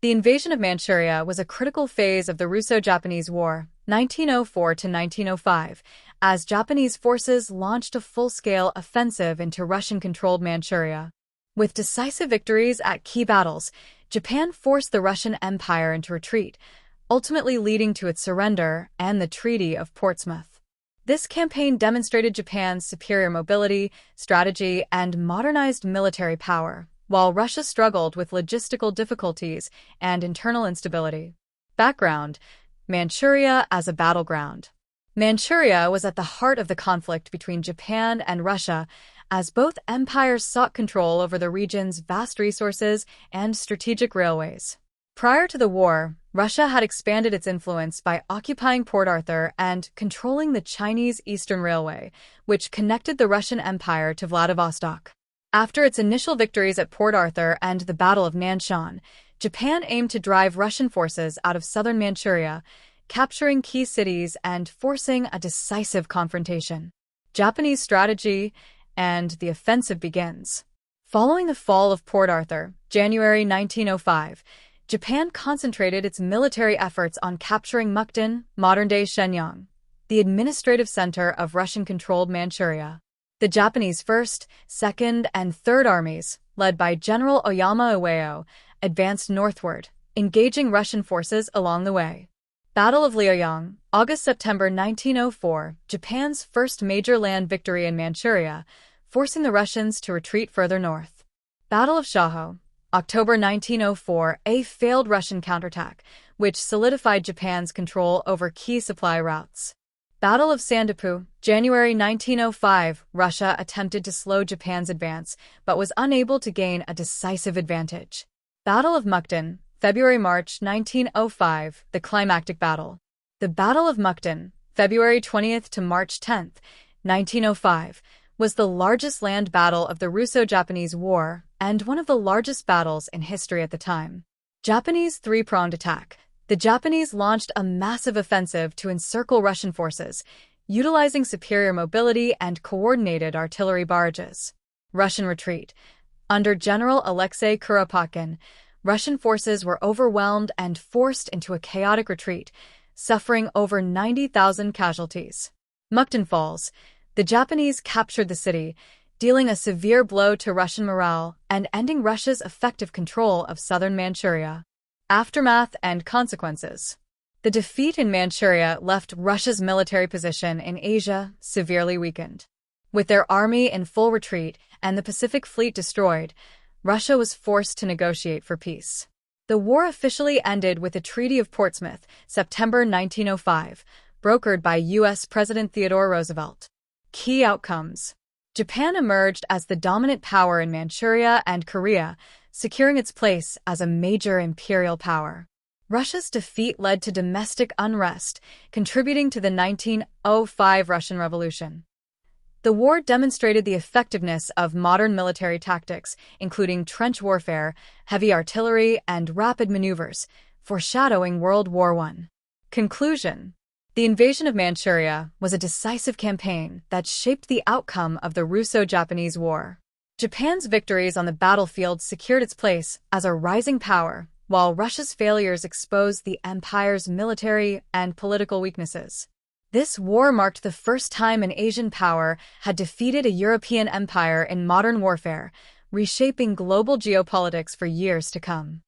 The invasion of Manchuria was a critical phase of the Russo-Japanese War, 1904 to 1905, as Japanese forces launched a full-scale offensive into Russian-controlled Manchuria. With decisive victories at key battles, Japan forced the Russian Empire into retreat, ultimately leading to its surrender and the Treaty of Portsmouth. This campaign demonstrated Japan's superior mobility, strategy, and modernized military power, while Russia struggled with logistical difficulties and internal instability. Background: Manchuria as a battleground. Manchuria was at the heart of the conflict between Japan and Russia, as both empires sought control over the region's vast resources and strategic railways. Prior to the war, Russia had expanded its influence by occupying Port Arthur and controlling the Chinese Eastern Railway, which connected the Russian Empire to Vladivostok. After its initial victories at Port Arthur and the Battle of Nanshan, Japan aimed to drive Russian forces out of southern Manchuria, capturing key cities and forcing a decisive confrontation. Japanese strategy and the offensive begins. Following the fall of Port Arthur, January 1905, Japan concentrated its military efforts on capturing Mukden, modern-day Shenyang, the administrative center of Russian-controlled Manchuria. The Japanese 1st, 2nd, and 3rd Armies, led by General Oyama Iwao, advanced northward, engaging Russian forces along the way. Battle of Liaoyang, August-September 1904, Japan's first major land victory in Manchuria, forcing the Russians to retreat further north. Battle of Shaho, October 1904, a failed Russian counterattack, which solidified Japan's control over key supply routes. Battle of Sandapu, January 1905, Russia attempted to slow Japan's advance, but was unable to gain a decisive advantage. Battle of Mukden, February-March 1905, the climactic battle. The Battle of Mukden, February 20th to March 10th, 1905, was the largest land battle of the Russo-Japanese War and one of the largest battles in history at the time. Japanese three-pronged attack. The Japanese launched a massive offensive to encircle Russian forces, utilizing superior mobility and coordinated artillery barrages. Russian retreat. Under General Alexei Kuropatkin, Russian forces were overwhelmed and forced into a chaotic retreat, suffering over 90,000 casualties. Mukden Falls. The Japanese captured the city, dealing a severe blow to Russian morale and ending Russia's effective control of southern Manchuria. Aftermath and consequences. The defeat in Manchuria left Russia's military position in Asia severely weakened. With their army in full retreat and the Pacific Fleet destroyed, Russia was forced to negotiate for peace. The war officially ended with the Treaty of Portsmouth, September 1905, brokered by U.S. President Theodore Roosevelt. Key outcomes. Japan emerged as the dominant power in Manchuria and Korea, securing its place as a major imperial power. Russia's defeat led to domestic unrest, contributing to the 1905 Russian Revolution. The war demonstrated the effectiveness of modern military tactics, including trench warfare, heavy artillery, and rapid maneuvers, foreshadowing World War I. Conclusion. The invasion of Manchuria was a decisive campaign that shaped the outcome of the Russo-Japanese War. Japan's victories on the battlefield secured its place as a rising power, while Russia's failures exposed the empire's military and political weaknesses. This war marked the first time an Asian power had defeated a European empire in modern warfare, reshaping global geopolitics for years to come.